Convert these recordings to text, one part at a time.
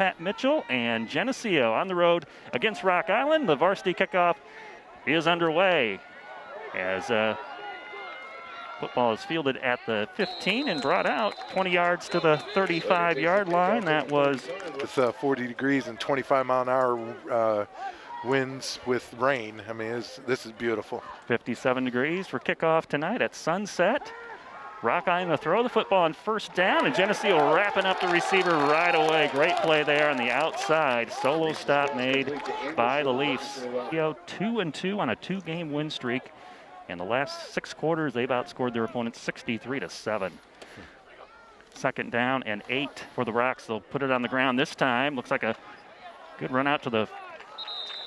Pat Mitchell and Geneseo on the road against Rock Island. The varsity kickoff is underway as football is fielded at the 15 and brought out 20 yards to the 35-yard line. That was with 40 degrees and 25-mile-an-hour winds with rain. I mean, this is beautiful. 57 degrees for kickoff tonight at sunset. Rock Island to throw the football on first down, and Geneseo wrapping up the receiver right away. Great play there on the outside. Solo stop made by the Leafs. 2-2 on a 2-game win streak. In the last 6 quarters, they've outscored their opponents 63-7. Second down and 8 for the Rocks. They'll put it on the ground this time. Looks like a good run out to the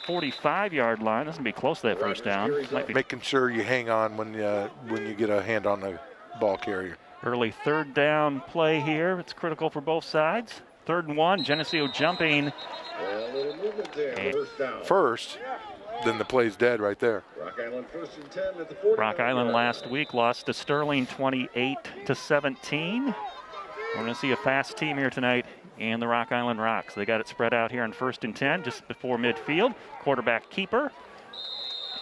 45-yard line. This will be close to that first down. Might be making sure you hang on when you get a hand on the ball carrier. Early third down play here. It's critical for both sides. 3rd and 1. Geneseo jumping. First, then the play's dead right there. Rock Island last week lost to Sterling 28-17. We're going to see a fast team here tonight in the Rock Island Rocks. They got it spread out here on 1st and 10 just before midfield. Quarterback keeper.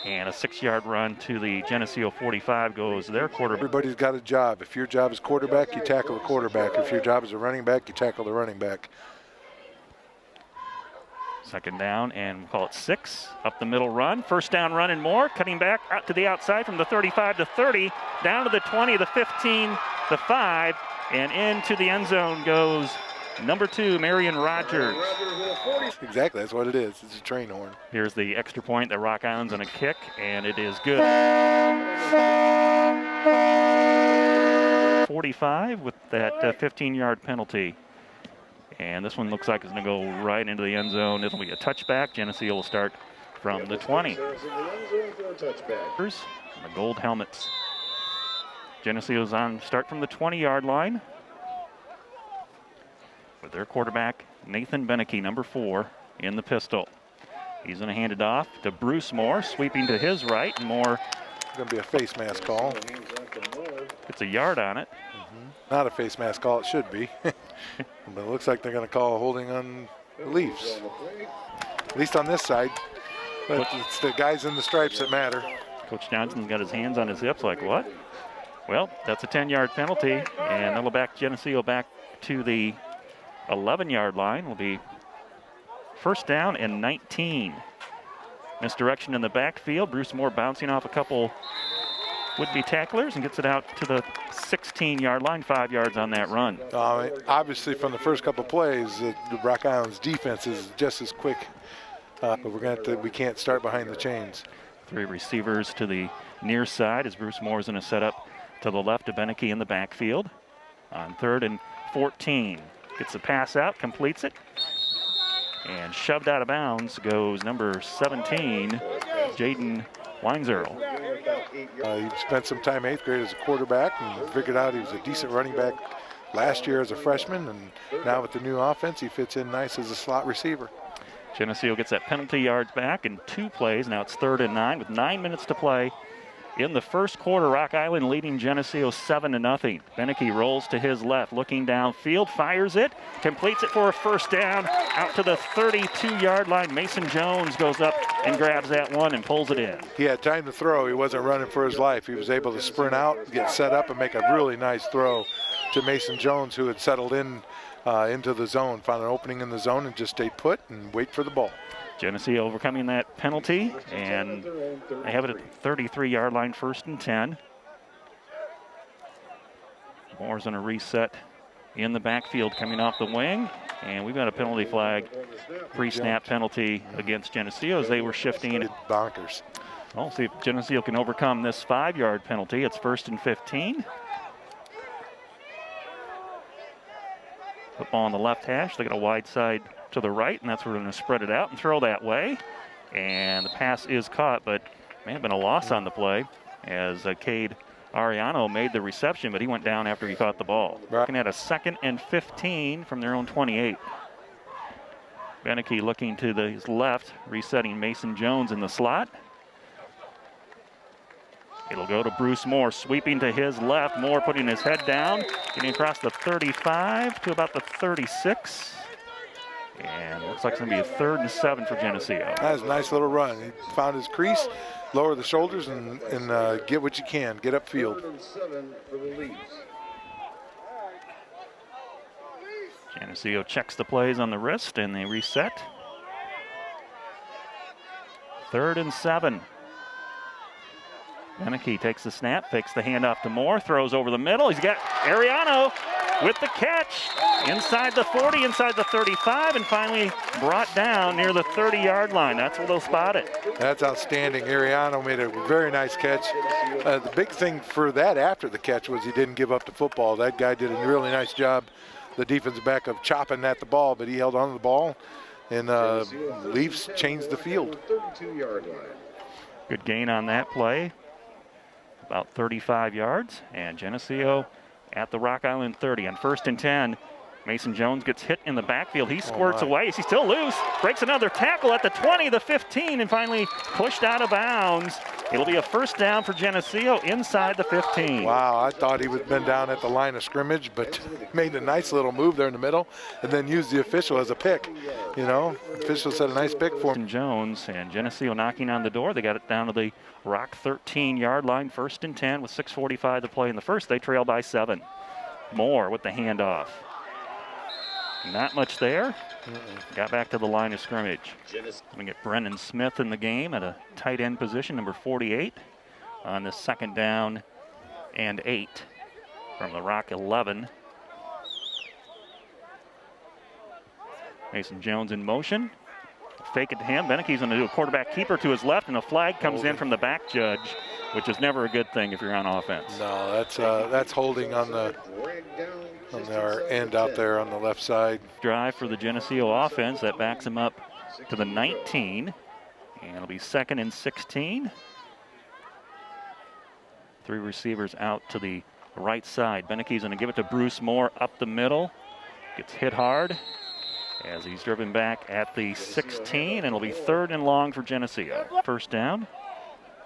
And a 6-yard run to the Geneseo 45 goes their quarterback. Everybody's got a job. If your job is quarterback, you tackle the quarterback. If your job is a running back, you tackle the running back. Second down, and we'll call it 6. Up the middle run. First down run and more. Cutting back out to the outside from the 35 to 30. Down to the 20, the 15, the 5. And into the end zone goes number 2, Marion Rogers. Exactly, that's what it is. It's a train horn. Here's the extra point that Rock Island's going to kick, and it is good. 45 with that 15-yard penalty. And this one looks like it's going to go right into the end zone. It'll be a touchback. Geneseo will start from the 20. The gold helmets. Geneseo's on start from the 20-yard line with their quarterback, Nathan Beneke, number 4, in the pistol. He's going to hand it off to Bruce Moore, sweeping to his right, and Moore. Going to be a face mask call. It's a yard on it. Not a face mask call, it should be. But it looks like they're going to call holding on the Leafs. At least on this side. But it's the guys in the stripes that matter. Coach Johnson's got his hands on his hips like, what? Well, that's a 10-yard penalty, and that'll back Geneseo back to the 11-yard line. Will be first down and 19. Misdirection in the backfield. Bruce Moore bouncing off a couple would-be tacklers and gets it out to the 16-yard line, 5 yards on that run. Obviously, from the first couple plays, the Rock Island's defense is just as quick, but we can't start behind the chains. 3 receivers to the near side as Bruce Moore's going to set up to the left of Beneke in the backfield. On 3rd and 14. Gets the pass out, completes it, and shoved out of bounds goes number 17, Jaden Weinzerl. He spent some time 8th grade as a quarterback and figured out he was a decent running back last year as a freshman, and now with the new offense, he fits in nice as a slot receiver. Geneseo gets that penalty yards back in 2 plays. Now it's 3rd and 9 with 9 minutes to play. In the first quarter, Rock Island leading Geneseo 7-0. Beneke rolls to his left, looking downfield, fires it, completes it for a first down, out to the 32-yard line. Mason Jones goes up and grabs that one and pulls it in. He had time to throw. He wasn't running for his life. He was able to sprint out, get set up, and make a really nice throw to Mason Jones, who had settled in into the zone, found an opening in the zone, and just stayed put and wait for the ball. Geneseo overcoming that penalty, and they have it at the 33-yard line, 1st and 10. Moore's going to reset in the backfield coming off the wing, and we've got a penalty flag, pre-snap penalty against Geneseo as they were shifting. Bonkers. We'll see if Geneseo can overcome this 5-yard penalty. It's 1st and 15. Football on the left hash. They got a wide side to the right, and that's where we're going to spread it out and throw that way. And the pass is caught, but may have been a loss on the play as Cade Ariano made the reception, but he went down after he caught the ball. Looking at a 2nd and 15 from their own 28. Beneke looking to his left, resetting Mason Jones in the slot. It'll go to Bruce Moore, sweeping to his left. Moore putting his head down, getting across the 35 to about the 36. And looks like it's going to be a 3rd and 7 for Geneseo. That was a nice little run. He found his crease, lower the shoulders, and get what you can. Get upfield. Geneseo checks the plays on the wrist, and they reset. 3rd and 7. Beneke takes the snap, fakes the handoff to Moore, throws over the middle. He's got Ariano with the catch inside the 40, inside the 35, and finally brought down near the 30-yard line. That's where they'll spot it. That's outstanding. Ariano made a very nice catch. The big thing for that after the catch was he didn't give up the football. That guy did a really nice job, the defensive back, of chopping at the ball, but he held on to the ball, and Leafs changed the field. Good gain on that play, about 35 yards, and Geneseo at the Rock Island 30 on 1st and 10. Mason Jones gets hit in the backfield. He squirts away. He's still loose. Breaks another tackle at the 20, the 15, and finally pushed out of bounds. It'll be a 1st down for Geneseo inside the 15. Wow, I thought he would have been down at the line of scrimmage, but made a nice little move there in the middle and then used the official as a pick. You know, official said a nice pick for him. Jones and Geneseo knocking on the door. They got it down to the Rock 13-yard line, 1st and 10 with 6:45 to play in the first. They trail by 7. Moore with the handoff. Not much there. Got back to the line of scrimmage. We get Brennan Smith in the game at a tight end position, number 48, on the 2nd down and 8 from the Rock 11. Mason Jones in motion. Fake it to him. Beneke's going to do a quarterback keeper to his left, and a flag comes in from the back judge, which is never a good thing if you're on offense. No, that's holding on our end out there on the left side. Drive for the Geneseo offense. That backs him up to the 19. And it'll be 2nd and 16. 3 receivers out to the right side. Beneke's going to give it to Bruce Moore up the middle. Gets hit hard as he's driven back at the 16, and it'll be 3rd and long for Geneseo. 1st down.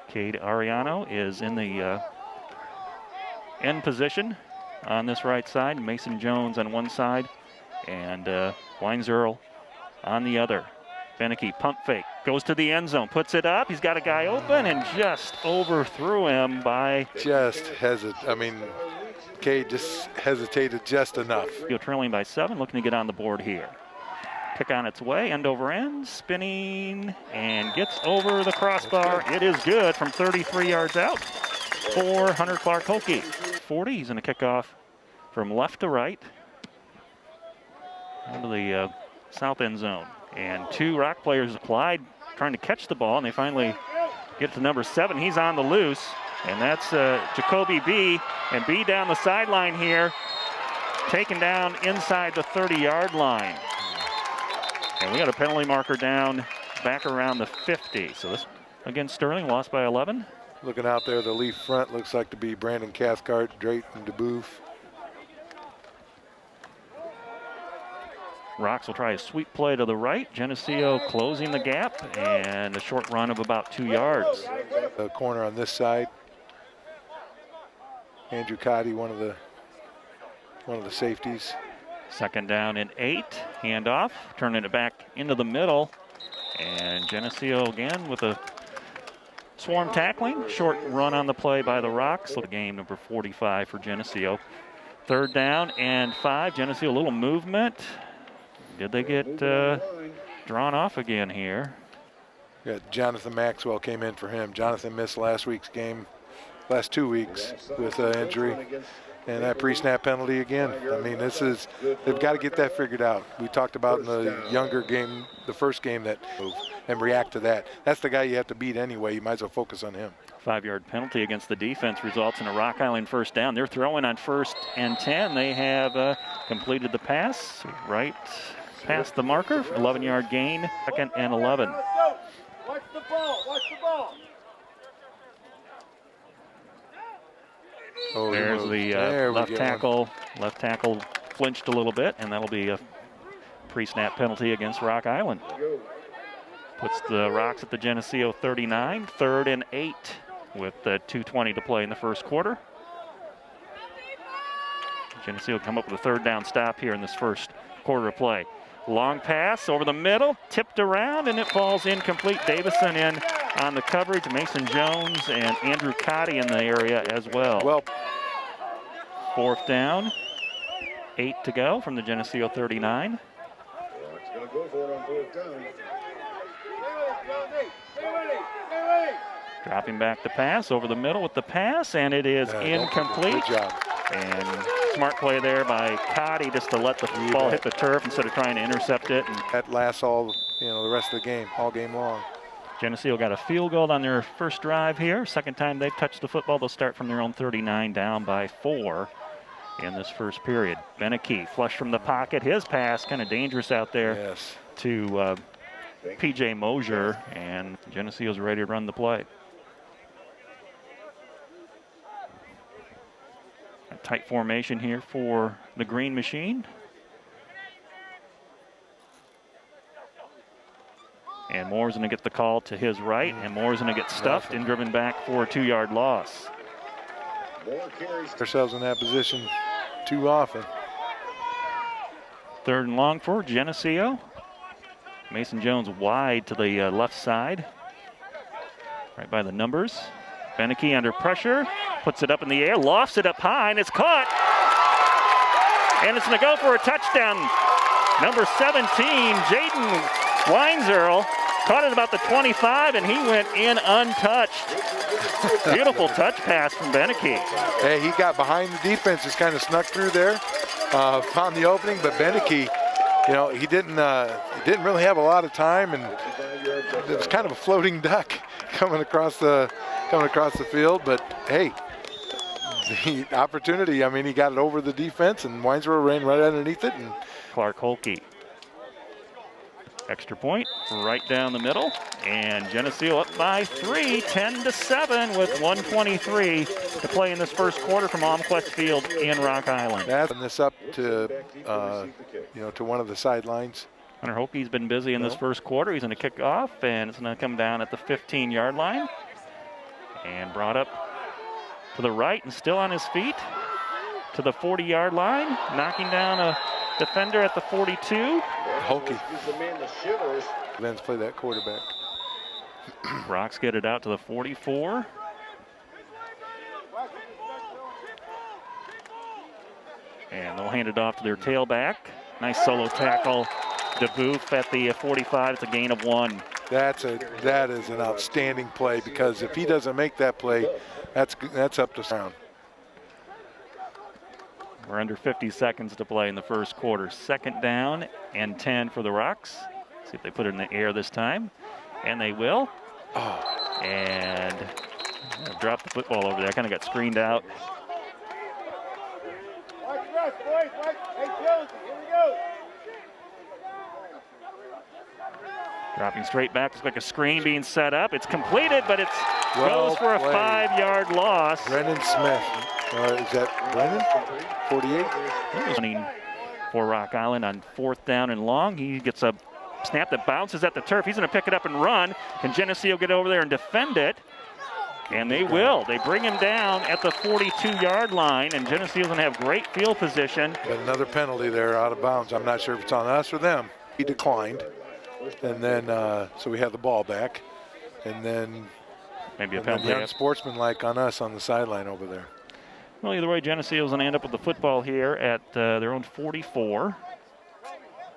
Cade Ariano is in the end position on this right side. Mason Jones on one side, and Weinzierl on the other. Beneke pump fake, goes to the end zone, puts it up. He's got a guy open and just overthrew him by... Cade just hesitated just enough. You're trailing by 7, looking to get on the board here. Kick on its way, end over end, spinning, and gets over the crossbar. It is good from 33 yards out for Hunter Clark Holke. 40, he's going to kick off from left to right into the south end zone. And 2 Rock players applied, trying to catch the ball, and they finally get to number 7. He's on the loose, and that's Jacoby B. And B down the sideline here, taken down inside the 30-yard line. And we got a penalty marker down back around the 50. So this, again, Sterling lost by 11. Looking out there, the Leaf front looks like to be Brandon Cathcart, Drayton DeBoof. Rocks will try a sweep play to the right. Geneseo closing the gap, and a short run of about 2 yards. The corner on this side. Andrew Cotty, one of the safeties. 2nd down and 8. Handoff, turning it back into the middle. And Geneseo again with a swarm tackling. Short run on the play by the Rocks. The game number 45 for Geneseo. 3rd down and 5. Geneseo, a little movement. Did they get drawn off again here? Yeah, Jonathan Maxwell came in for him. Jonathan missed last 2 weeks with injury. And that pre-snap penalty again. I mean, they've got to get that figured out. We talked about in the younger game, the first game, that move and react to that. That's the guy you have to beat anyway. You might as well focus on him. 5-yard penalty against the defense results in a Rock Island 1st down. They're throwing on 1st and 10. They have completed the pass right past the marker. 11-yard gain, 2nd and 11. Watch the ball, watch the ball. Oh, there's the left tackle. Left tackle flinched a little bit, and that'll be a pre-snap penalty against Rock Island. Puts the Rocks at the Geneseo 39, 3rd and 8 with 2:20 to play in the first quarter. Geneseo come up with a 3rd down stop here in this first quarter of play. Long pass over the middle, tipped around, and it falls incomplete. Davison in on the coverage. Mason Jones and Andrew Cotty in the area as well. Well, 4th down, 8 to go from the Geneseo 39. Gonna go for it on 4th down. Dropping back the pass over the middle with the pass, and it is incomplete. Good job. And smart play there by Cotty just to let the ball hit the turf instead of trying to intercept it. And that lasts all, the rest of the game, all game long. Geneseo got a field goal on their first drive here. Second time they've touched the football, they'll start from their own 39, down by 4 in this first period. Beneke flush from the pocket. His pass kind of dangerous out there to P.J. Mosier, and Geneseo's ready to run the play. A tight formation here for the Green Machine. And Moore's going to get the call to his right, and Moore's going to get stuffed and driven back for a 2-yard loss. Ourselves in that position too often. 3rd and long for Geneseo. Mason Jones wide to the left side, right by the numbers. Beneke under pressure, puts it up in the air, lofts it up high, and it's caught. And it's going to go for a touchdown. Number 17, Jaden Weinzerl, caught it about the 25, and he went in untouched. Beautiful touch pass from Beneke. Hey, he got behind the defense, just kind of snuck through there, found the opening, but Beneke, he didn't really have a lot of time, and it was kind of a floating duck coming across the field. But hey, the opportunity, he got it over the defense, and Weinzerl ran right underneath it. And Clark Holke. Extra point right down the middle, and Geneseo up by 3, 10-7 with 1:23 to play in this first quarter from Almquist Field in Rock Island. That's this up to to one of the sidelines. Hunter Holke's been busy in this first quarter. He's going to kick off, and it's going to come down at the 15-yard line, and brought up to the right and still on his feet to the 40-yard line, knocking down a defender at the 42. Holke. Let's play that quarterback. Rocks get it out to the 44. And they'll hand it off to their tailback. Nice solo tackle. DeBoof at the 45. It's a gain of 1. That is an outstanding play, because if he doesn't make that play, that's up to sound. We're under 50 seconds to play in the first quarter. 2nd down and 10 for the Rocks. See if they put it in the air this time. And they will. Oh. And drop the football over there. Kind of got screened out. Watch the rest, boys. Watch. Hey, Jonesy, here we go. Dropping straight back. Looks like a screen being set up. It's completed, but it Well goes for a played. 5-yard loss. Brennan Smith. Is that Brennan? 48? Running for Rock Island on 4th down and long. He gets a snap that bounces at the turf. He's going to pick it up and run. Can Geneseo get over there and defend it? And they will. They bring him down at the 42-yard line, and Geneseo's going to have great field position. But another penalty there out of bounds. I'm not sure if it's on us or them. He declined. And then, so we have the ball back. And then Maybe a penalty. Unsportsmanlike on us on the sideline over there. Well, either way, Geneseo's going to end up with the football here at their own 44.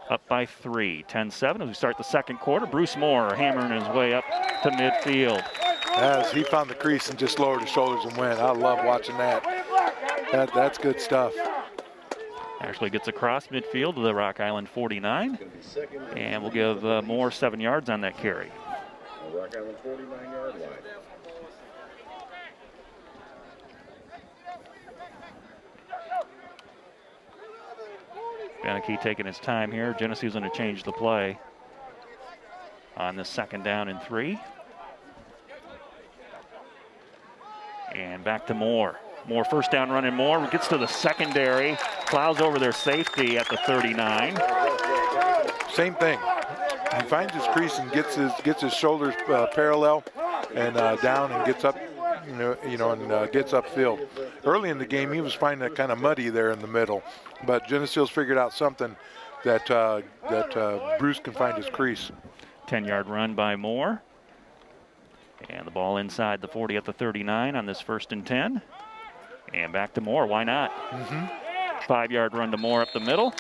Up by 3, 10-7 as we start the second quarter. Bruce Moore hammering his way up to midfield. As he found the crease and just lowered his shoulders and went. I love watching that. That's good stuff. Actually gets across midfield to the Rock Island 49. And we'll give Moore 7 yards on that carry. Rock Island 49-yard line. Beneke taking his time here. Geneseo's going to change the play on the 2nd down and 3. And back to Moore. Moore first down running Moore. Gets to the secondary. Plows over their safety at the 39. Same thing. He finds his crease and gets his shoulders parallel and down and gets up, and gets upfield. Early in the game, he was finding it kind of muddy there in the middle, but Geneseo's figured out something that Bruce can find his crease. 10-yard run by Moore. And the ball inside the 40 at the 39 on this 1st and 10. And back to Moore, why not? 5-yard run to Moore up the middle.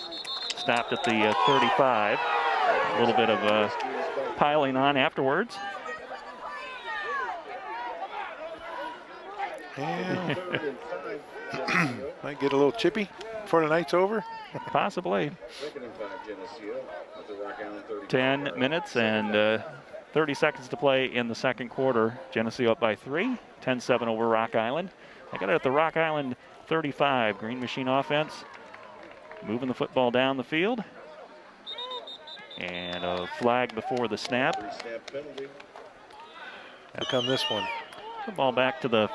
Stopped at the 35. A little bit of piling on afterwards. And might get a little chippy before the night's over. Possibly. 10 minutes and 30 seconds to play in the second quarter. Geneseo up by 3, 10-7 over Rock Island. I got it at the Rock Island 35. Green Machine offense moving the football down the field. And a flag before the snap. How come this one? The ball back to the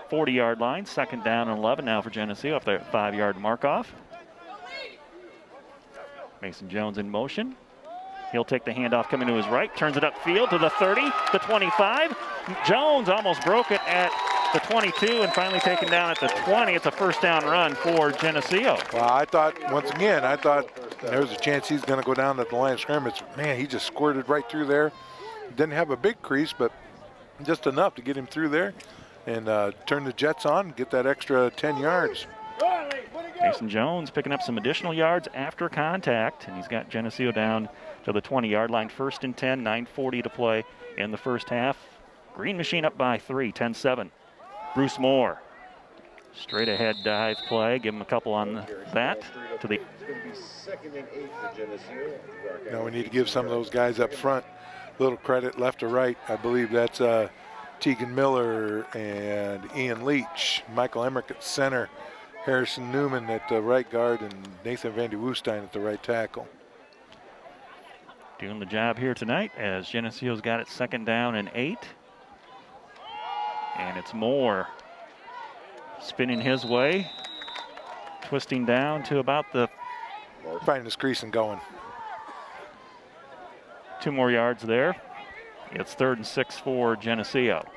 40-yard line. 2nd down and 11 now for Geneseo off their 5-yard mark-off. Mason Jones in motion. He'll take the handoff coming to his right, turns it upfield to the 30, the 25. Jones almost broke it at the 22 and finally taken down at the 20. It's a 1st down run for Geneseo. Well, I thought there was a chance he's going to go down at the line of scrimmage. Man, he just squirted right through there. Didn't have a big crease, but just enough to get him through there and turn the Jets on, get that extra 10 yards. Mason Jones picking up some additional yards after contact, and he's got Geneseo down to the 20-yard line. 1st and 10, 9:40 to play in the first half. Green Machine up by 3, 10-7. Bruce Moore, straight ahead dive play. Give him a couple on that. To the. Now we need to give some of those guys up front a little credit, left to right. I believe that's Tegan Miller and Ian Leach, Michael Emmerich at center, Harrison Newman at the right guard, and Nathan Van de Woestijn at the right tackle. Doing the job here tonight as Geneseo's got it 2nd down and 8. And it's Moore spinning his way, twisting down to about the. Finding his crease and going. 2 more yards there. It's 3rd and 6 for Geneseo.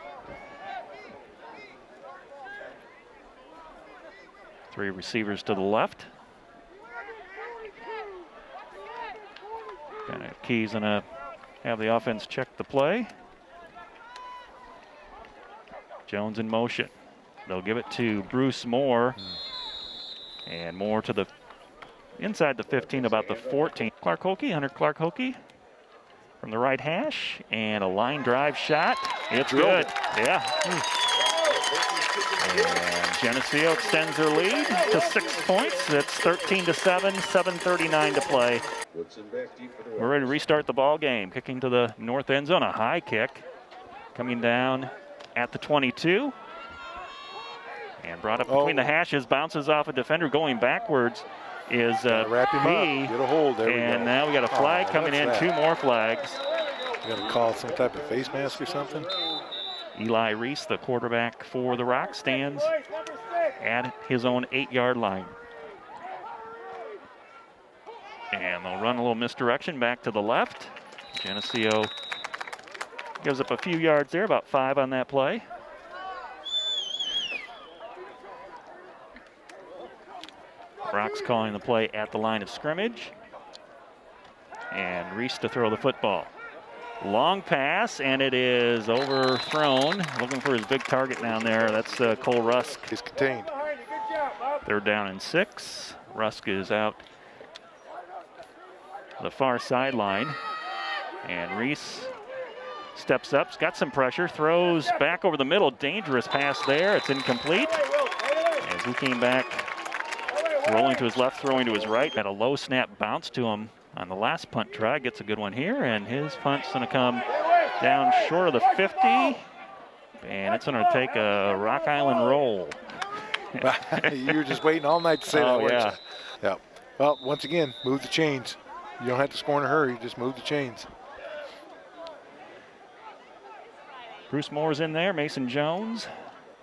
3 receivers to the left. Key's gonna have the offense check the play. Jones in motion. They'll give it to Bruce Moore. And Moore to the inside the 15, about the 14. Hunter Clark Hokie from the right hash, and a line drive shot. It's good. Yeah. And Geneseo extends their lead to 6 points. It's 13-7, 7:39 to play. We're ready to restart the ball game. Kicking to the north end zone, a high kick. Coming down at the 22. And brought up between the hashes, bounces off a defender. Going backwards is wrap him B. up. Get a hold. There we go. And now we got a flag coming in. 2 more flags. You got to call some type of face mask or something. Eli Reese, the quarterback for the Rock, stands at his own 8-yard line. And they'll run a little misdirection back to the left. Geneseo gives up a few yards there, about 5 on that play. Rock's calling the play at the line of scrimmage. And Reese to throw the football. Long pass, and it is overthrown. Looking for his big target down there. That's Cole Rusk. He's contained. 3rd down and 6. Rusk is out the far sideline. And Reese steps up, got some pressure, throws back over the middle. Dangerous pass there. It's incomplete. As he came back, rolling to his left, throwing to his right. Had a low snap bounce to him on the last punt try. Gets a good one here, and his punt's going to come down short of the 50. And it's going to take a Rock Island roll. You were just waiting all night to say that, weren't yeah. you? Yeah. Well, once again, move the chains. You don't have to score in a hurry. Just move the chains. Bruce Moore's in there, Mason Jones.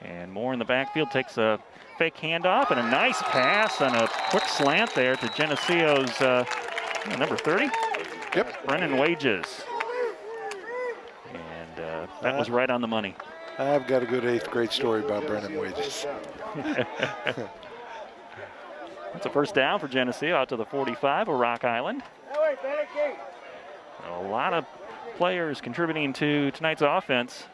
And Moore in the backfield takes a fake handoff and a nice pass on a quick slant there to Geneseo's number 30. Yep. Brennan Wages. And that was right on the money. I've got a good 8th grade story about Brennan Wages. That's a first down for Geneseo out to the 45 of Rock Island. That way, Beneke. A lot of players contributing to tonight's offense.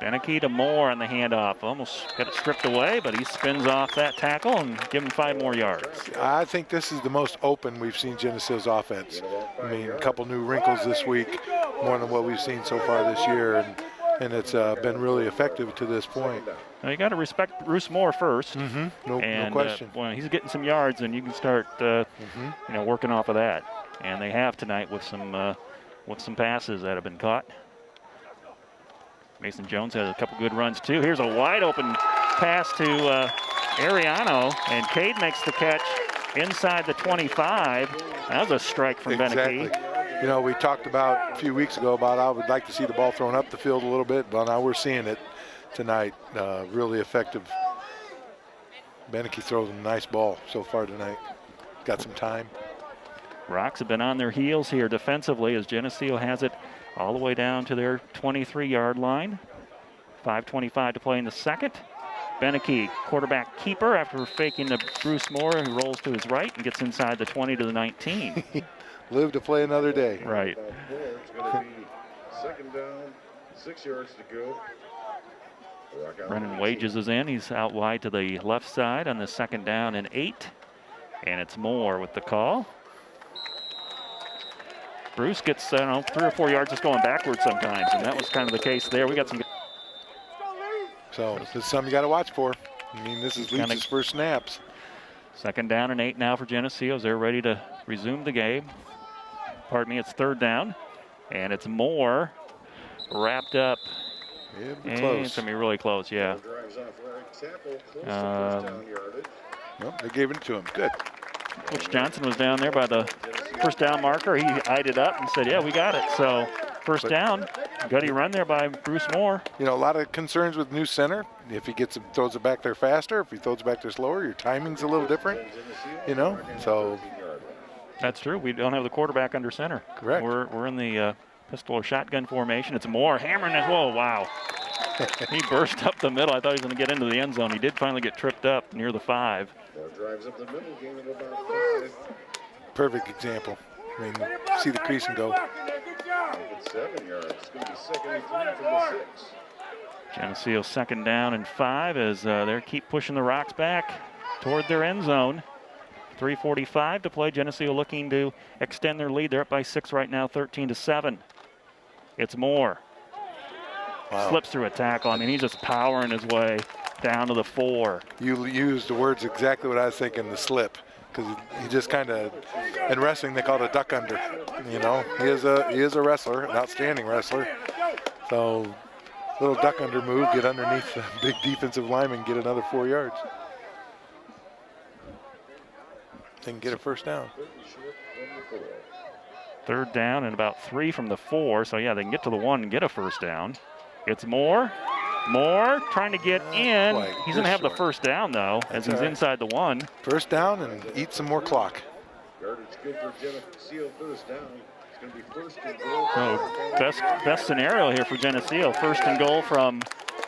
Beneke to Moore on the handoff. Almost got it stripped away, but he spins off that tackle and give him 5 more yards. I think this is the most open we've seen Geneseo's offense. I mean, a couple new wrinkles this week, more than what we've seen so far this year, and it's been really effective to this point. Now you got to respect Bruce Moore first. No question. When he's getting some yards, and you can start, working off of that. And they have tonight with some passes that have been caught. Mason Jones has a couple good runs too. Here's a wide open pass to Ariano, and Cade makes the catch inside the 25. That was a strike from Beneke. You know, we talked about a few weeks ago about I would like to see the ball thrown up the field a little bit, but now we're seeing it tonight. Really effective. Beneke throws a nice ball so far tonight. Got some time. Rocks have been on their heels here defensively as Geneseo has it all the way down to their 23-yard line. 5:25 to play in the second. Beneke, quarterback keeper after faking to Bruce Moore, who rolls to his right and gets inside the 20 to the 19. Live to play another day. Right. It's going to be second down, 6 yards to go. Brennan Wages is in. He's out wide to the left side on the second down and 8. And it's Moore with the call. Bruce gets 3 or 4 yards just going backwards sometimes, and that was kind of the case there. We got some. So this is something you got to watch for. I mean, this is Leach's first snaps. Second down and 8 now for Geneseo as they're ready to resume the game. Pardon me, it's third down, and it's Moore wrapped up. It'll be and close. it's going to be really close, yeah. Nope, they gave it to him. Good. Coach Johnson was down there by the first down marker. He eyed it up and said, yeah, we got it. So first down, gutty run there by Bruce Moore. You know, a lot of concerns with new center. If he throws it back there faster, if he throws it back there slower, your timing's a little different, you know. So that's true. We don't have the quarterback under center. Correct. We're in the pistol or shotgun formation. It's Moore hammering it. Whoa, wow. He burst up the middle. I thought he was going to get into the end zone. He did finally get tripped up near the 5. Drives up the middle, gain of about 5. Perfect example. I mean, see the crease and go. 7 yards. It's going to be second and 3 from the 6. Geneseo second down and 5 as they keep pushing the Rocks back toward their end zone. 3:45 to play. Geneseo looking to extend their lead. They're up by 6 right now, 13-7. It's Moore. Wow. Slips through a tackle. I mean, he's just powering his way down to the 4. You used the words exactly what I was thinking, the slip. Because he just kind of, in wrestling, they call it a duck under. You know, he is a wrestler, an outstanding wrestler. So, little duck under move, get underneath the big defensive lineman, get another 4 yards. They can get a first down. Third down and about 3 from the 4. So, yeah, they can get to the 1 and get a first down. It's Moore. Moore trying to get in. He's going to have the first down, though, as he's inside the 1. First down and eat some more clock. Yardage good for Geneseo first down. It's going to be first and goal. So best scenario here for Geneseo. First and goal from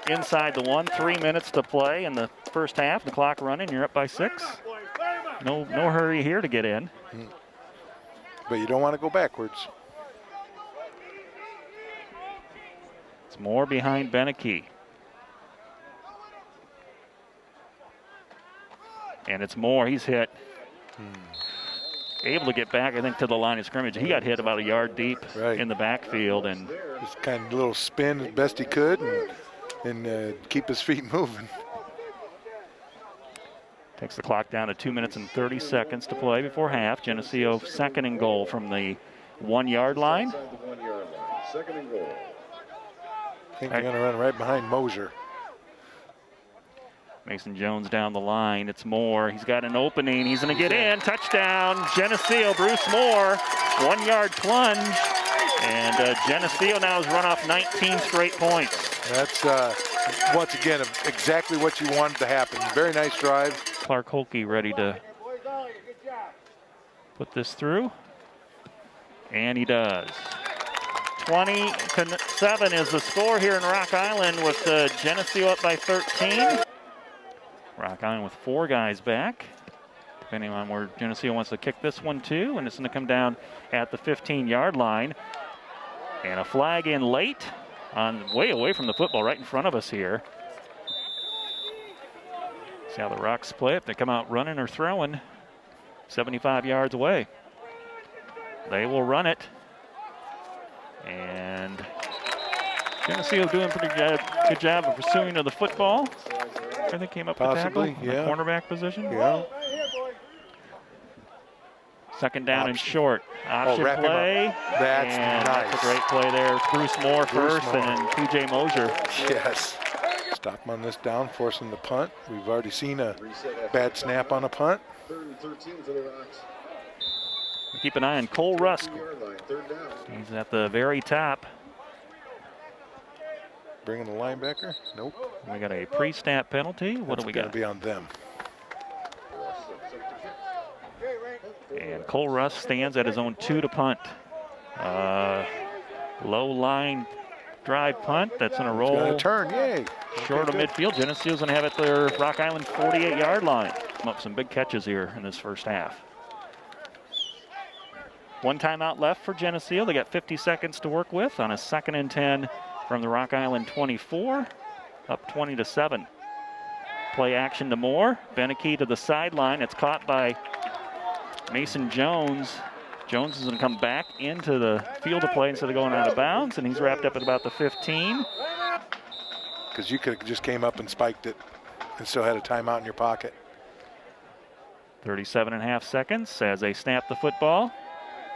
inside the 1. 3 minutes to play in the first half. The clock running. You're up by 6. No hurry here to get in. But you don't want to go backwards. It's Moore behind Beneke. And it's Moore. He's hit. Able to get back, I think, to the line of scrimmage. He got hit about a yard deep in the backfield. And just kind of a little spin as best he could and keep his feet moving. Takes the clock down to 2 minutes and 30 seconds to play before half. Geneseo second and goal from the 1 yard line. Second and goal. I think they're going to run right behind Mosier. Mason Jones down the line. It's Moore. He's got an opening. He's going to get in. Touchdown, Geneseo. Bruce Moore. 1 yard plunge. And Geneseo now has run off 19 straight points. That's, once again, exactly what you wanted to happen. Very nice drive. Clark Holke ready to put this through. And he does. 20-7 is the score here in Rock Island with Geneseo up by 13. Rock Rock Island with 4 guys back, depending on where Geneseo wants to kick this one to, and it's going to come down at the 15-yard line. And a flag in late, way away from the football, right in front of us here. See how the Rocks play. If they come out running or throwing, 75 yards away. They will run it. And Geneseo doing a pretty good job of pursuing of the football. I think came up to tackle in the cornerback position. Yeah. Second down and short. Option play. That's nice. That's a great play there. Bruce Moore first, and then P.J. Mosier. Yes. Stop him on this down, force him to punt. We've already seen a bad snap on a punt. 3rd and 13 for the Rocks. Keep an eye on Cole Rusk. 2-yard line, 3rd down. He's at the very top. Bringing the linebacker. Nope. We got a pre-snap penalty. What do we got? It's going to be on them. And Cole Rusk stands at his own 2 to punt. Low line drive punt. That's going to roll. It's going to turn. Yay. Short of midfield. Geneseo's going to have it their Rock Island 48-yard line. Up some big catches here in this first half. 1 timeout left for Geneseo. They got 50 seconds to work with on a 2nd and 10 from the Rock Island 24. Up 20-7. Play action to Moore. Beneke to the sideline. It's caught by Mason Jones. Jones is going to come back into the field of play instead of going out of bounds, and he's wrapped up at about the 15. Because you could have just came up and spiked it and still had a timeout in your pocket. 37.5 seconds as they snap the football.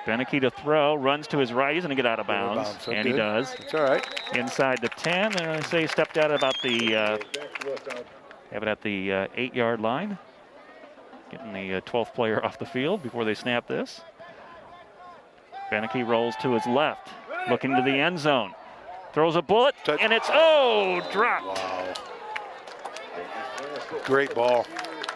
Beneke to throw, runs to his right. He's going to get out of bounds, and he does. It's all right. Inside the 10, and I say stepped out at about the, have it at the 8-yard line. Getting the 12th player off the field before they snap this. Beneke rolls to his left, looking to the end zone. Throws a bullet, and it's, dropped. Wow. Great ball.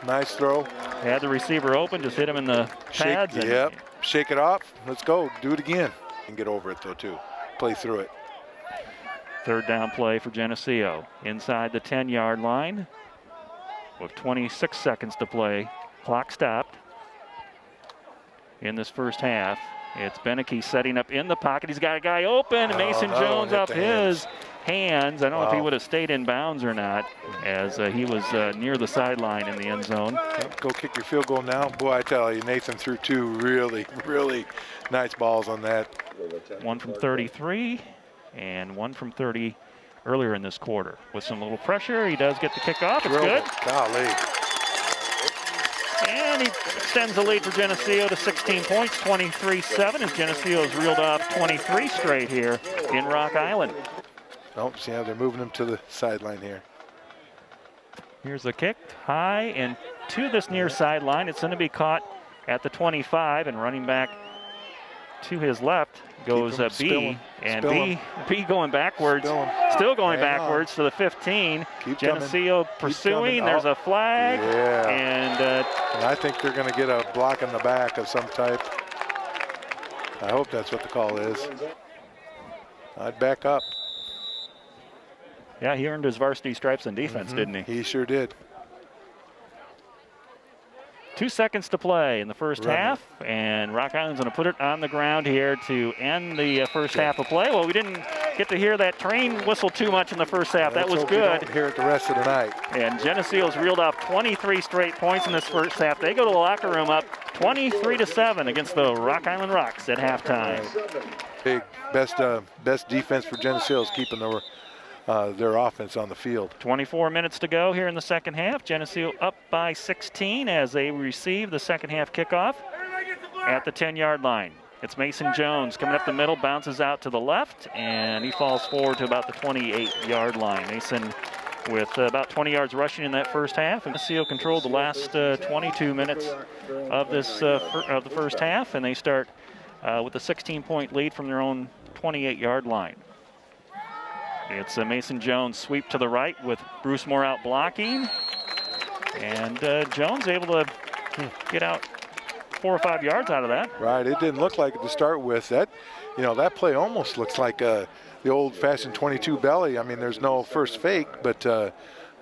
Nice throw. Had the receiver open, just hit him in the pads. Yep. Shake it off. Let's go. Do it again. And get over it, though, too. Play through it. 3rd down play for Geneseo. Inside the 10-yard line with 26 seconds to play. Clock stopped in this first half. It's Beneke setting up in the pocket. He's got a guy open. Mason Jones off his hands. I don't know if he would have stayed in bounds or not, as he was near the sideline in the end zone. Go kick your field goal now. Boy, I tell you, Nathan threw 2 really, really nice balls on that. 1 from 33 and 1 from 30 earlier in this quarter. With some little pressure, he does get the kickoff. It's good. Golly. And he extends the lead for Geneseo to 16 points, 23-7, as Geneseo has reeled off 23 straight here in Rock Island. Nope, see how they're moving him to the sideline here. Here's the kick, high and to this near sideline. It's going to be caught at the 25, and running back to his left goes B. And B going backwards, still going backwards to the 15. Geneseo pursuing. There's a flag. Yeah. And I think they're going to get a block in the back of some type. I hope that's what the call is. I'd back up. Yeah, he earned his varsity stripes in defense, didn't he? He sure did. 2 seconds to play in the first half, and Rock Island's going to put it on the ground here to end the first half of play. Well, we didn't get to hear that train whistle too much in the first half. That was good. We don't hear it the rest of the night. And Geneseo's reeled off 23 straight points in this first half. They go to the locker room up 23-7 against the Rock Island Rocks at halftime. Big best defense for Geneseo is keeping their offense on the field. 24 minutes to go here in the second half. Geneseo up by 16 as they receive the second half kickoff at the 10-yard line. It's Mason Jones coming up the middle, bounces out to the left, and he falls forward to about the 28-yard line. Mason with about 20 yards rushing in that first half. And Geneseo controlled the last 22 minutes of this of the first half, and they start with a 16-point lead from their own 28-yard line. It's a Mason Jones sweep to the right with Bruce Moore out blocking. And Jones able to get out 4 or 5 yards out of that. Right, it didn't look like it to start with. That play almost looks like the old-fashioned 22 belly. I mean, there's no first fake, but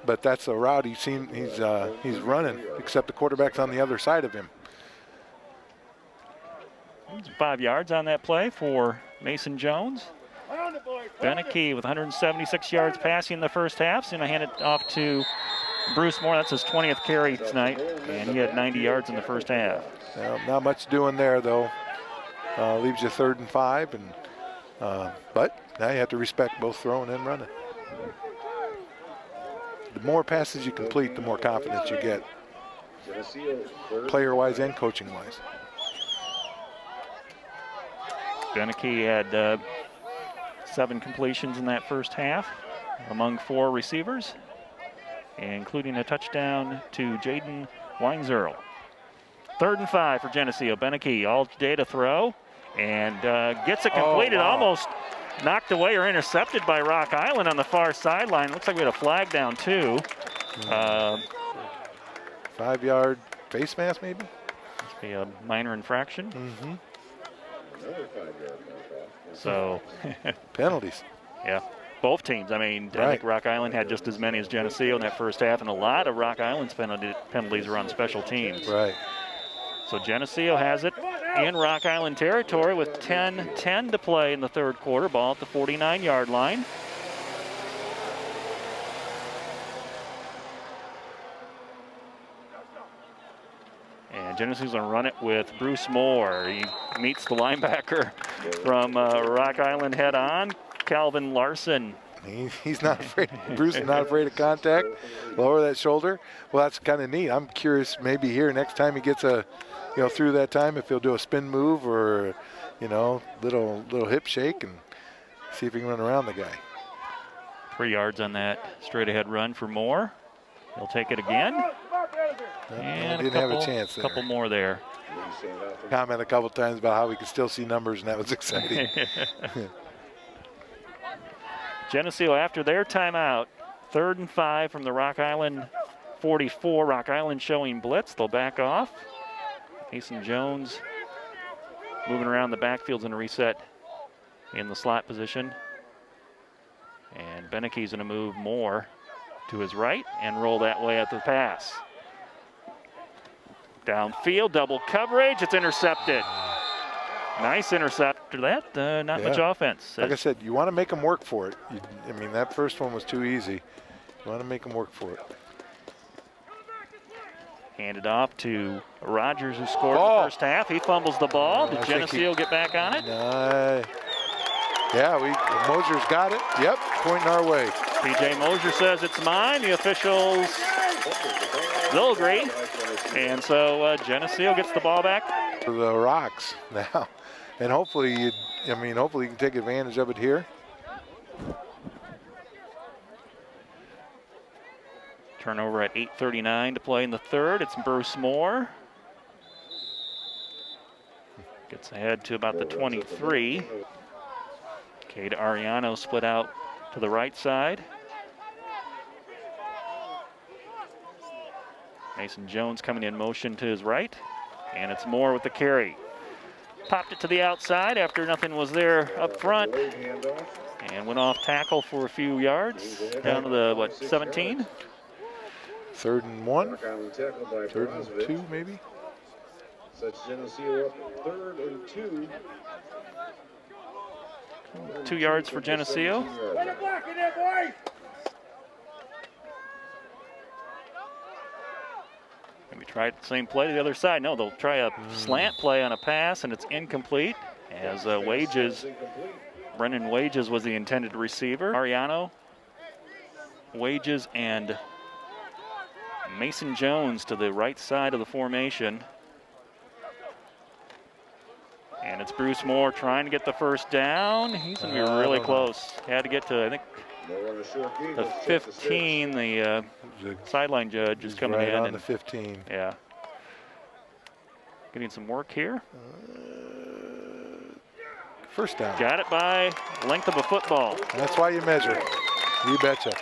but that's the route he's running, except the quarterback's on the other side of him. 5 yards on that play for Mason Jones. Beneke with 176 yards passing in the first half. So I hand it off to Bruce Moore. That's his 20th carry tonight, and he had 90 yards in the first half. Well, not much doing there, though. Leaves you 3rd and 5, and but now you have to respect both throwing and running. The more passes you complete, the more confidence you get, player-wise and coaching-wise. Beneke had 7 completions in that first half among 4 receivers, including a touchdown to Jaden Weinzerl. 3rd and 5 for Geneseo. Beneke all day to throw and gets it completed. Oh, wow. Almost knocked away or intercepted by Rock Island on the far sideline. Looks like we had a flag down too. 5-yard face mask maybe? Must be a minor infraction. Mm-hmm. So penalties. Yeah, both teams. I mean, I think Rock Island had just as many as Geneseo in that first half, and a lot of Rock Island's penalties were on special teams. Right. So Geneseo has it in Rock Island territory with 10:10 to play in the 3rd quarter. Ball at the 49-yard line. And Geneseo's going to run it with Bruce Moore. He meets the linebacker from Rock Island head on, Calvin Larson. He's not afraid. Bruce is not afraid of contact. Lower that shoulder. Well, that's kind of neat. I'm curious. Maybe here next time he gets through that time, if he'll do a spin move or, little hip shake and see if he can run around the guy. 3 yards on that straight ahead run for Moore. He'll take it again. And didn't have a chance there. Couple more there. Comment a couple times about how we could still see numbers, and that was exciting. Geneseo after their timeout, 3rd and 5 from the Rock Island 44. Rock Island showing blitz. They'll back off. Mason Jones moving around the backfields in a reset in the slot position. And Beneke's going to move more to his right and roll that way at the pass. Downfield, double coverage. It's intercepted. Nice intercept. That, not much offense. Like I said, you want to make them work for it. That first one was too easy. You want to make them work for it. Handed off to Rogers, who scored in the first half. He fumbles the ball. Did Geneseo get back on it? Yeah, Mosier's got it. Yep, pointing our way. PJ Mosier says it's mine. The officials will agree. And so Geneseo gets the ball back. For the Rocks now. And hopefully you can take advantage of it here. Turnover at 8:39 to play in the 3rd. It's Bruce Moore. Gets ahead to about the 23. Cade Ariano split out to the right side. Mason Jones coming in motion to his right. And it's Moore with the carry. Popped it to the outside after nothing was there up front. And went off tackle for a few yards. Down to the, 17? 3rd and 1. 3rd and 2, maybe. Such Geneseo up 3rd and 2. 2 yards for Geneseo. Maybe try the same play to the other side. No, they'll try a slant play on a pass, and it's incomplete. As Brennan Wages was the intended receiver. Ariano, Wages, and Mason Jones to the right side of the formation. And it's Bruce Moore trying to get the first down. He's going to be really close. Had to get to, I think, the 15. The sideline judge is coming in. On the 15. Yeah. Getting some work here. First down. Got it by length of a football. That's why you measure. You betcha.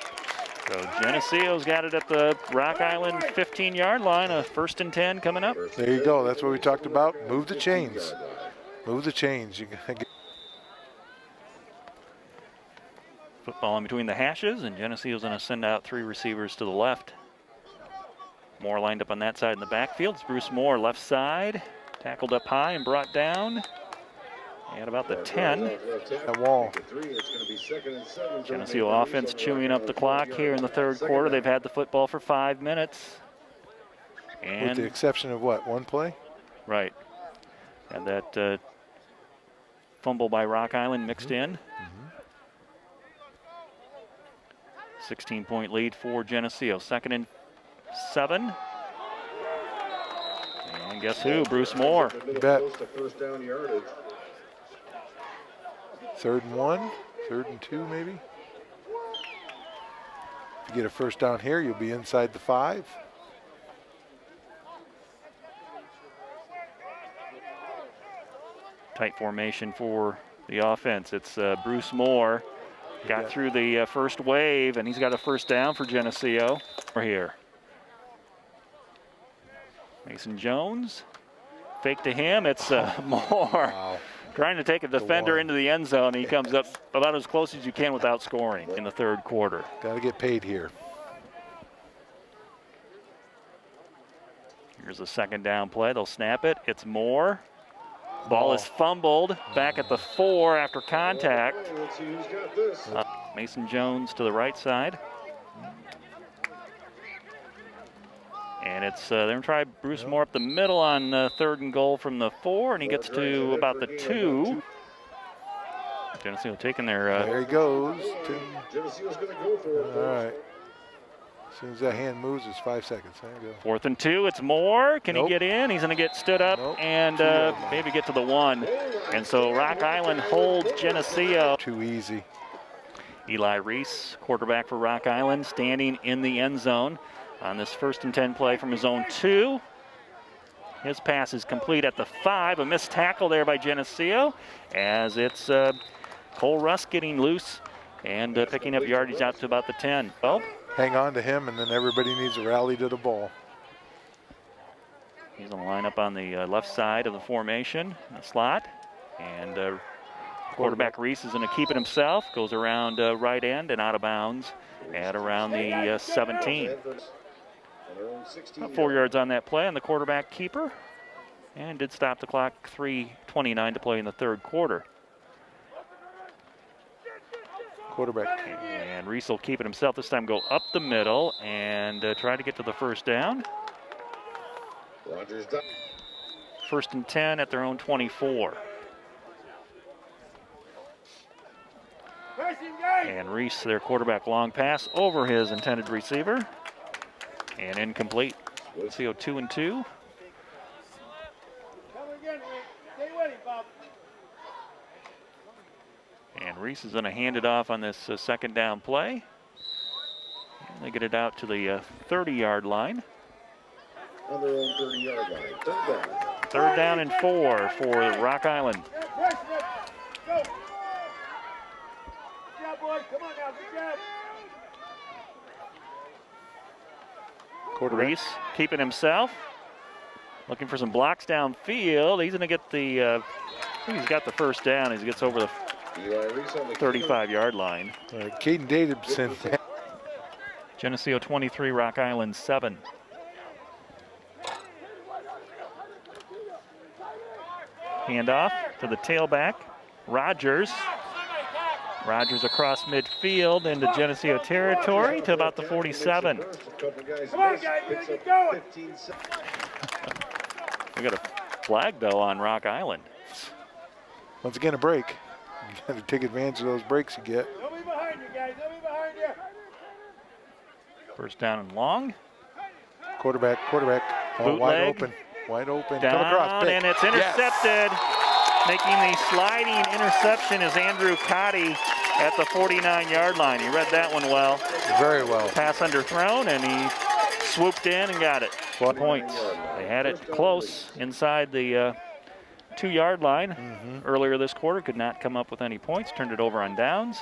So Geneseo's got it at the Rock Island 15-yard line. A 1st and 10 coming up. There you go. That's what we talked about. Move the chains. Move the chains. For Football in between the hashes, and Geneseo's going to send out 3 receivers to the left. Moore lined up on that side in the backfield. It's Bruce Moore, left side. Tackled up high and brought down at about the 10. That wall. Geneseo offense chewing up the clock here in the third quarter. They've had the football for 5 minutes. And with the exception of what, one play? Right. And that fumble by Rock Island mixed in. 16-point lead for Geneseo. 2nd and 7. And guess who? Bruce Moore. You bet. 3rd and 1, 3rd and 2 maybe. If you get a first down here, you'll be inside the 5. Tight formation for the offense. It's Bruce Moore. Got through the first wave, and he's got a first down for Geneseo. We're here. Mason Jones. Fake to him. It's Moore. Wow. Trying to take a defender into the end zone. He comes up about as close as you can without scoring in the third quarter. Got to get paid here. Here's a 2nd down play. They'll snap it. It's Moore. Ball is fumbled back at the 4 after contact. Mason Jones to the right side. And it's they're going to try Bruce Moore up the middle on 3rd and goal from the 4, and he gets to about the 2. Geneseo taking their... there he goes. Geneseo's going to go for it. All right. As soon as that hand moves, it's 5 seconds. There you go. 4th and 2, it's Moore. Can he get in? He's going to get stood up and maybe get to the 1. And so Rock Island holds Geneseo. Too easy. Eli Reese, quarterback for Rock Island, standing in the end zone on this 1st and 10 play from his own 2. His pass is complete at the 5. A missed tackle there by Geneseo as it's Cole Russ getting loose and picking up yardage out to about the 10. Oh. Hang on to him, and then everybody needs to rally to the ball. He's going to line up on the left side of the formation in the slot. And quarterback Reese is going to keep it himself. Goes around right end and out of bounds at around the 17. About 4 yards on that play on the quarterback keeper. And did stop the clock. 3:29 to play in the third quarter. Quarterback. And Reese will keep it himself. This time go up the middle and try to get to the first down. 1st and 10 at their own 24. And Reese, their quarterback, long pass over his intended receiver. And incomplete. CO 2 and 2. And Reese is going to hand it off on this 2nd down play. And they get it out to the 30-yard line. On their own 30-yard line. 3rd down and 4 for Rock Island. Reese keeping himself. Looking for some blocks downfield. He's going to get the, I think he's got the first down as he gets over the 35-yard line. Caden Davidson. Geneseo 23, Rock Island 7. Handoff to the tailback, Rogers. Rogers across midfield into Geneseo territory to about the 47. Come on, guys, we gotta get going. We got a flag, though, on Rock Island. Once again, a break. You got to take advantage of those breaks you get. Don't be behind you, guys. Don't be behind you. First down and long. Quarterback. Oh, wide open. Wide open. Down, come across. and it's intercepted. Yes. Making the sliding interception is Andrew Cotty at the 49-yard line. He read that one well. Very well. Pass underthrown, and he swooped in and got it. 4 points. They had it close inside the 2-yard line earlier this quarter. Could not come up with any points. Turned it over on downs.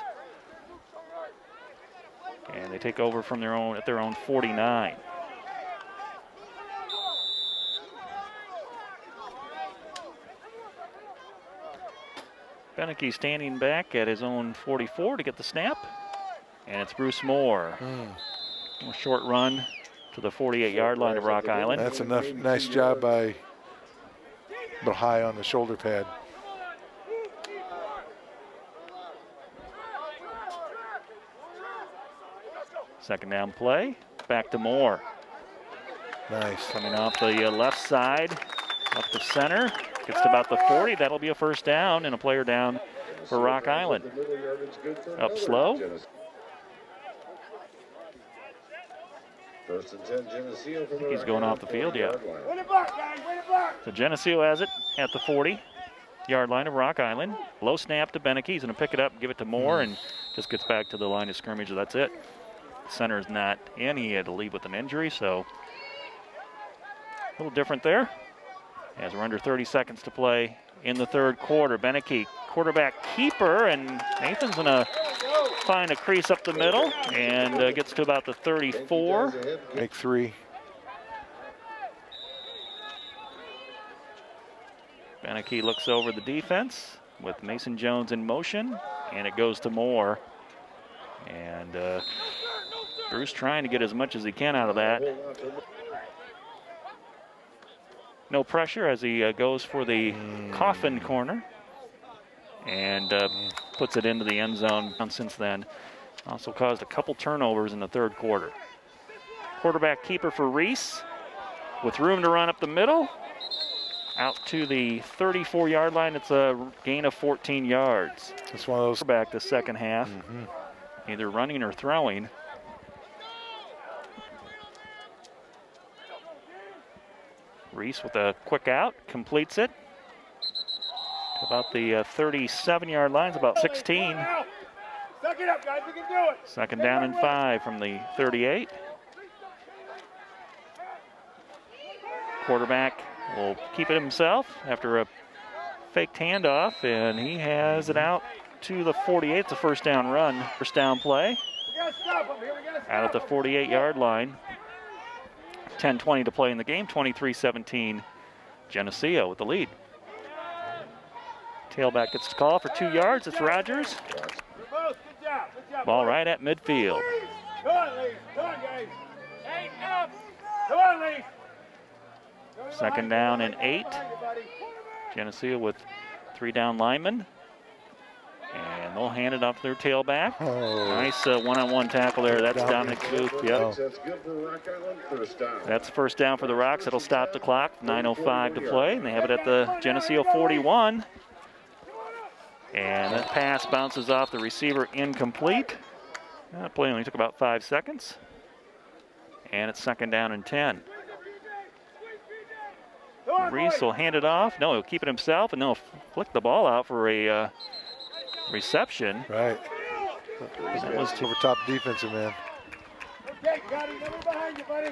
And they take over from their own at their own 49. Beneke standing back at his own 44 to get the snap. And it's Bruce Moore. A short run to the 48-yard line of Rock Island. That's enough. Nice job by a little high on the shoulder pad. Second down play, back to Moore. Nice. Coming off the left side, up the center, gets to about the 40. That'll be a first down and a player down for Rock Island. Up slow. First and 10, Geneseo from the He's going off the field, yeah. Win it back, guys. Win it back. So Geneseo has it at the 40-yard line of Rock Island. Low snap to Beneke. He's going to pick it up, give it to Moore, and just gets back to the line of scrimmage. That's it. Center's not in. He had to leave with an injury, so a little different there. As we're under 30 seconds to play in the third quarter. Beneke, quarterback keeper, and Nathan's going to find a crease up the middle and gets to about the 34. Make 3. Beneke looks over the defense with Mason Jones in motion, and it goes to Moore. And Bruce trying to get as much as he can out of that. No pressure as he goes for the coffin corner and puts it into the end zone. Since then, also caused a couple turnovers in the third quarter. Quarterback keeper for Reese with room to run up the middle. Out to the 34-yard line. It's a gain of 14 yards. It's one of those. Back the second half, either running or throwing. Reese with a quick out, completes it. To about the 37-yard line, it's about 16. Suck it up, guys. We can do it. Second down and 5 from the 38. Quarterback will keep it himself after a faked handoff, and he has it out to the 48. It's a first down run, first down play. We gotta stop him here. We gotta stop Out at the 48-yard line. 10-20 to play in the game, 23-17. Geneseo with the lead. Tailback gets the call for 2 yards. It's Rogers. Good job. Good job. Ball right at midfield. Come on, Lee. Come on, guys. 8 up. Come on, Lee. Second down and 8. Geneseo with 3 down linemen. And they'll hand it off to their tailback. Oh. Nice one-on-one tackle there. That's Dominic Booth. Yep. That's good for Rock Island. First down. That's first down for the Rocks. It'll stop the clock. 9:05 to play. And they have it at the Geneseo 41. And that pass bounces off the receiver, incomplete. That play only took about 5 seconds. And it's second down and 10. Reese will hand it off. No, he'll keep it himself, and they'll flick the ball out for a reception. Right. That was Over top defensive man. Okay, got it. Number behind you, buddy.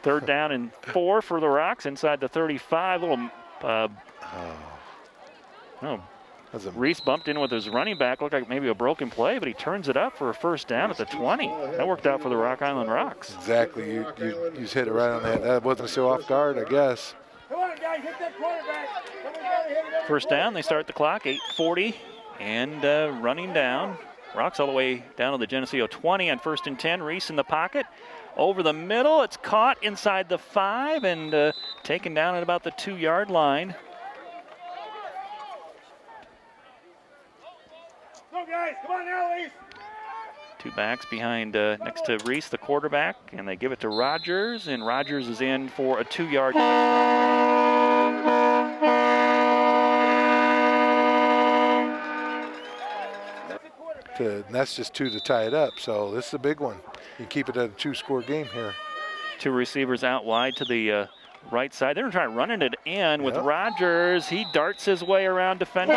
Third down and 4 for the Rocks inside the 35. Little, That's a Reese bumped in with his running back. Looked like maybe a broken play, but he turns it up for a first down at the 20. That worked out for the Rock Island Rocks. exactly. You just hit it right on that. That wasn't so off guard, I guess. Come on, guys. Hit that quarterback. Somebody gotta hit it. First down, they start the clock, 8:40, and running down. Rocks all the way down to the Geneseo 20 on first and 10. Reese in the pocket. Over the middle, it's caught inside the 5 and taken down at about the 2-yard line. Go, guys. Come on now, Lee. 2 backs behind next to Reese, the quarterback, and they give it to Rogers, and Rogers is in for a 2-yard And that's just 2 to tie it up, so this is a big one. You can keep it at a 2-score game here. 2 receivers out wide to the right side. They're trying to run it in with Rogers. He darts his way around defenders.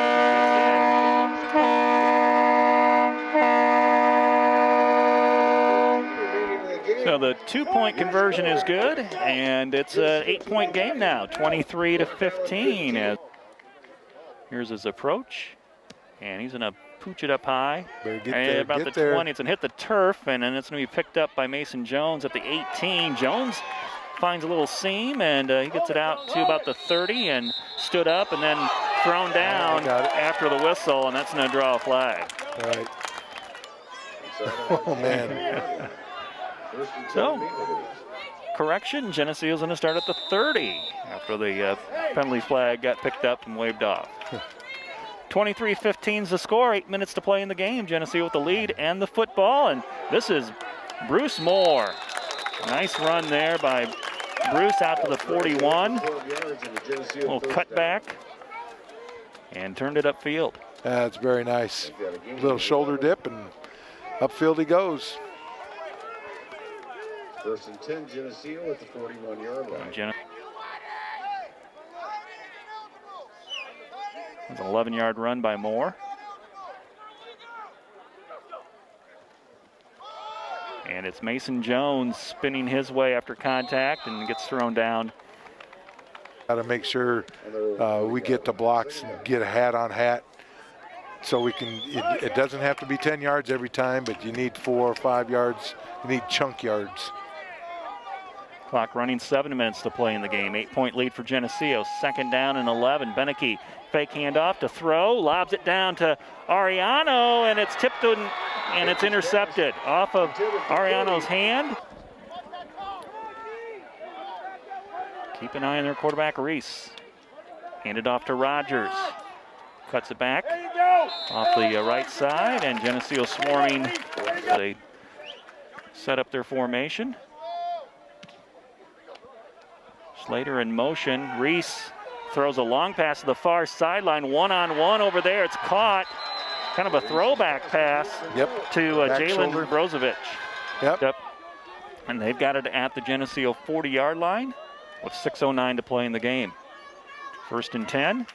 So the 2-point conversion is good, and it's an 8-point game now, 23-15. Here's his approach, and he's going to pooch it up high. Better get And there, about get the there. 20, it's going to hit the turf, and then it's going to be picked up by Mason Jones at the 18. Jones finds a little seam, and he gets it out to about the 30 and stood up and then thrown down got it. after the whistle, and that's going to draw a flag. Right. Oh, man. So, correction, Geneseo's going to start at the 30 after the penalty flag got picked up and waved off. 23-15 is the score, 8 minutes to play in the game. Geneseo with the lead and the football, and this is Bruce Moore. Nice run there by Bruce out to the 41. Little cutback and turned it upfield. That's very nice. Little shoulder dip and upfield he goes. First and 10, Geneseo at the 41-yard line. It's an 11-yard run by Moore. And it's Mason Jones spinning his way after contact and gets thrown down. Got to make sure we get the blocks and get a hat on hat. So we can, it doesn't have to be 10 yards every time, but you need 4 or 5 yards. You need chunk yards. Clock running, 7 minutes to play in the game. 8-point lead for Geneseo. 2nd down and 11. Beneke, fake handoff to throw, lobs it down to Ariano, and it's tipped and it's intercepted off of Ariano's hand. Keep an eye on their quarterback, Reese. Handed off to Rogers. Cuts it back off the right side, and Geneseo swarming. They set up their formation. Slater in motion. Reese throws a long pass to the far sideline. One-on-one over there. It's caught. Kind of a throwback pass to Jalen Brozovic. Yep. And they've got it at the Geneseo 40-yard line with 6:09 to play in the game. 1st and 10.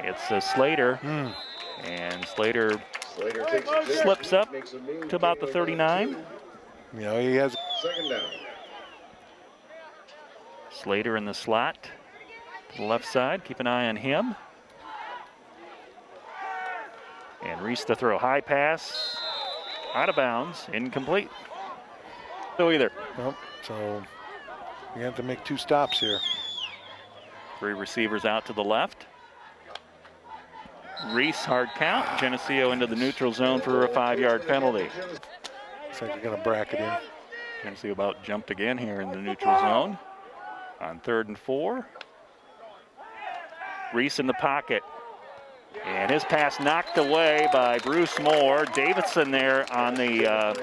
It's Slater. And Slater slips up to about the 39. You know, he has. 2nd down. Slater in the slot to the left side. Keep an eye on him. And Reese to throw. High pass. Out of bounds. Incomplete. So either. Nope. So we have to make 2 stops here. 3 receivers out to the left. Reese hard count. Geneseo into the neutral zone for a 5-yard penalty. Looks like they're going to bracket him. Geneseo about jumped again here in the neutral zone. On 3rd and 4. Reese in the pocket. And his pass knocked away by Bruce Moore. Davidson there on the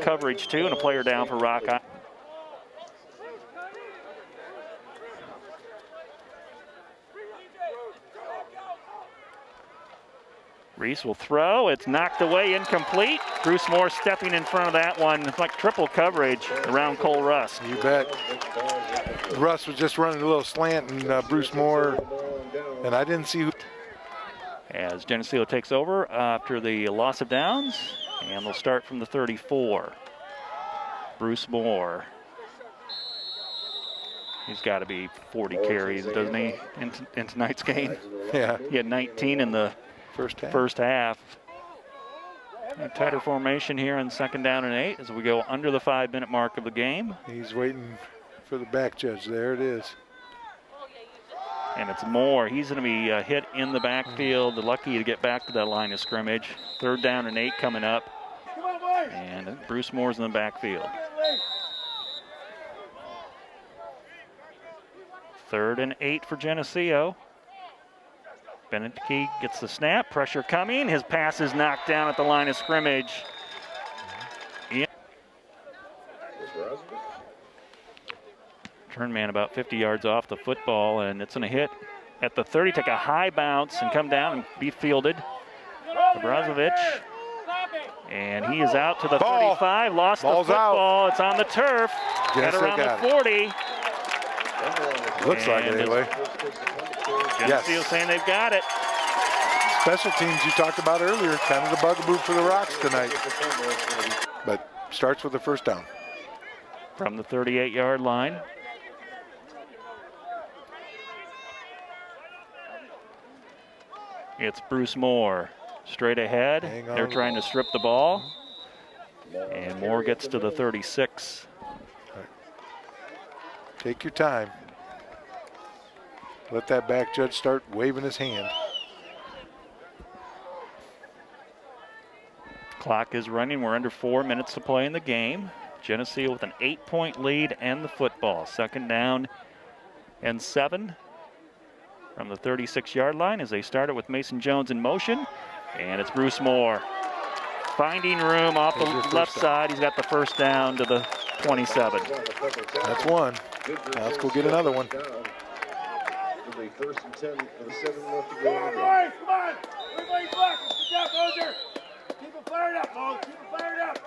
coverage too, and a player down for Rock Island. Reese will throw. It's knocked away, incomplete. Bruce Moore stepping in front of that one. It's like triple coverage around Cole Russ. You bet. Russ was just running a little slant, and Bruce Moore, and I didn't see who. As Geneseo takes over after the loss of downs, and they'll start from the 34. Bruce Moore. He's got to be 40 carries, doesn't he, in tonight's game? Yeah. He had 19 in the first half. A tighter formation here on 2nd down and 8 as we go under the 5-minute mark of the game. He's waiting for the back judge. There it is. And it's Moore. He's going to be hit in the backfield. Lucky to get back to that line of scrimmage. 3rd down and 8 coming up. And Bruce Moore's in the backfield. 3rd and 8 for Geneseo. Beneke gets the snap. Pressure coming. His pass is knocked down at the line of scrimmage. Turn man about 50 yards off the football, and it's going to hit at the 30, take a high bounce and come down and be fielded. Brozovic, and he is out to the 35, lost the football. It's on the turf at around the 40. Looks like it anyway. Geneseo saying they've got it. Special teams you talked about earlier, kind of the bugaboo for the Rocks tonight. But starts with the 1st down. From the 38-yard line. It's Bruce Moore straight ahead. They're trying to strip the ball. And Moore gets to the 36. Right. Take your time. Let that back judge start waving his hand. Clock is running. We're under 4 minutes to play in the game. Geneseo with an 8-point lead and the football. 2nd down and 7 from the 36-yard line as they started with Mason Jones in motion. And it's Bruce Moore finding room off the left side. He's got the first down to the 27. That's one. Now let's go get another one. It'll be 1st and 10 for the 7 left to go in the game. Boys, come on! Everybody block! Good job, Moser! Keep it fired up, Mo! Keep it fired up!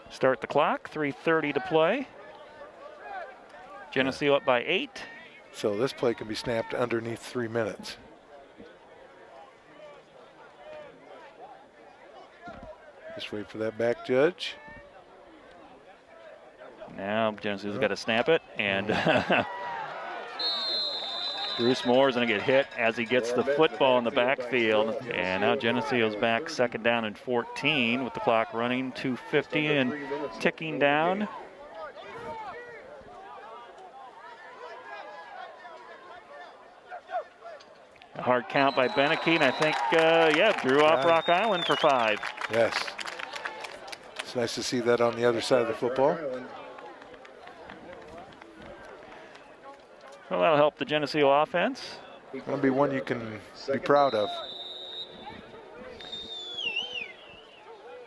Start the clock, 3:30 to play. Geneseo up by 8. So this play can be snapped underneath 3 minutes. Just wait for that back judge. Now Geneseo's got to snap it, and Bruce Moore is going to get hit as he gets the football in the backfield. And now Geneseo's back 2nd down and 14 with the clock running, 2:50 and ticking down. A hard count by Beneke, and I think, drew off Rock Island for 5. Yes. It's nice to see that on the other side of the football. Well, that'll help the Geneseo offense. That'll be one you can be proud of.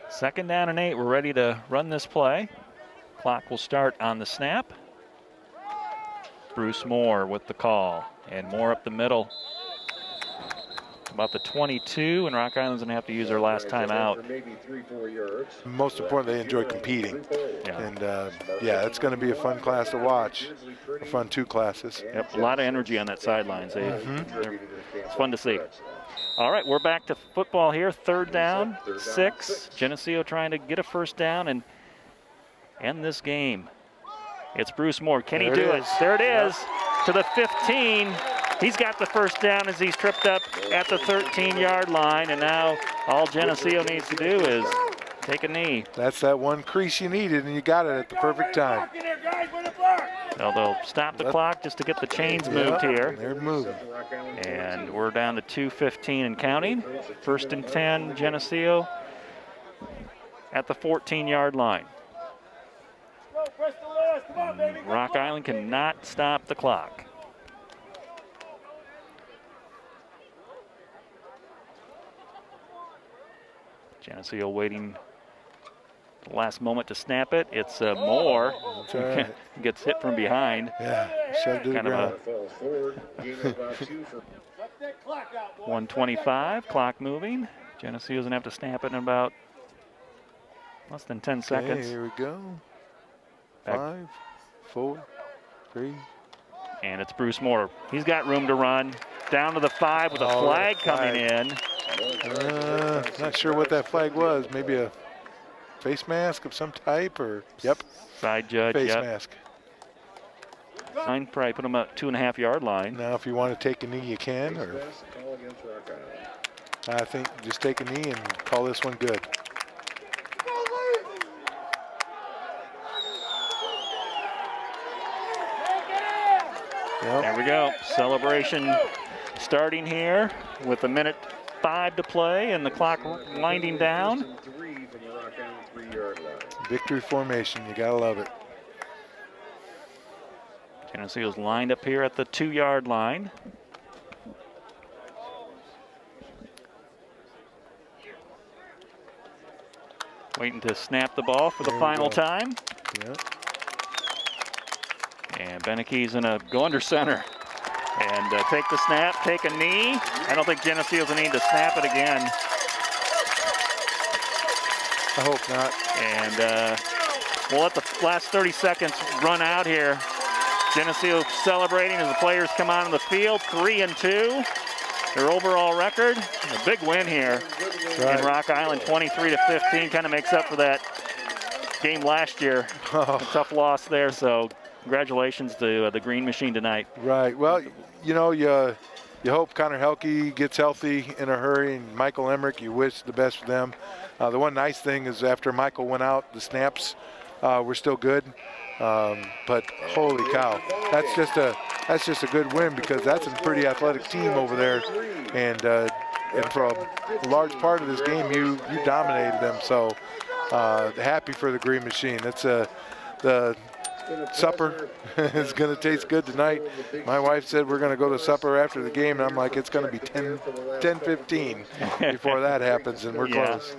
2nd down and 8. We're ready to run this play. Clock will start on the snap. Bruce Moore with the call. And Moore up the middle. About the 22, and Rock Island's going to have to use their last timeout. Maybe 3-4 yards. Most important, they enjoy competing. Yeah. And it's going to be a fun class to watch. A fun 2 classes. Yep, a lot of energy on that sidelines. It's fun to see. All right, we're back to football here. 3rd down, 6. Geneseo trying to get a first down and end this game. It's Bruce Moore. Can he do it? There it is. To the 15. He's got the first down as he's tripped up at the 13-yard line, and now all Geneseo needs to do is take a knee. That's that one crease you needed, and you got it at the perfect time. Now they'll stop the clock just to get the chains moved here. They're moving. And we're down to 2:15 and counting. 1st and 10, Geneseo at the 14-yard line. Rock Island cannot stop the clock. Geneseo waiting the last moment to snap it. It's Moore. Right. Gets hit from behind. Yeah, shoved it Kind of around. a 1:25, clock moving. Geneseo's gonna have to snap it in about less than 10 seconds. Here we go. Back. 5, 4, 3. And it's Bruce Moore. He's got room to run. Down to the 5 with a flag coming in. Not sure what that flag was. Maybe a face mask of some type, or Side judge, face mask. I'd probably put him at 2.5-yard line. Now, if you want to take a knee, you can. Or I think just take a knee and call this one good. There we go. Celebration starting here with 1:05 to play and the clock winding down. Victory formation, you gotta love it. Geneseo's lined up here at the 2-yard line. Waiting to snap the ball for the final time. Yeah. And Beneke's gonna go under center and take the snap, take a knee. I don't think Geneseo's gonna need to snap it again. I hope not. And we'll let the last 30 seconds run out here. Geneseo celebrating as the players come out on the field, 3-2. Their overall record, a big win here in Rock Island, 23-15, kind of makes up for that game last year. A tough loss there, so congratulations to the Green Machine tonight. Right, well, you know, you hope Connor Helke gets healthy in a hurry, and Michael Emmerich, you wish the best for them. The one nice thing is after Michael went out, the snaps were still good. But holy cow, that's just a good win, because that's a pretty athletic team over there, and and for a large part of this game, you dominated them. So happy for the Green Machine. It's the supper is going to taste good tonight. My wife said we're going to go to supper after the game, and I'm like, it's going to be 10:15 before that happens, and we're close.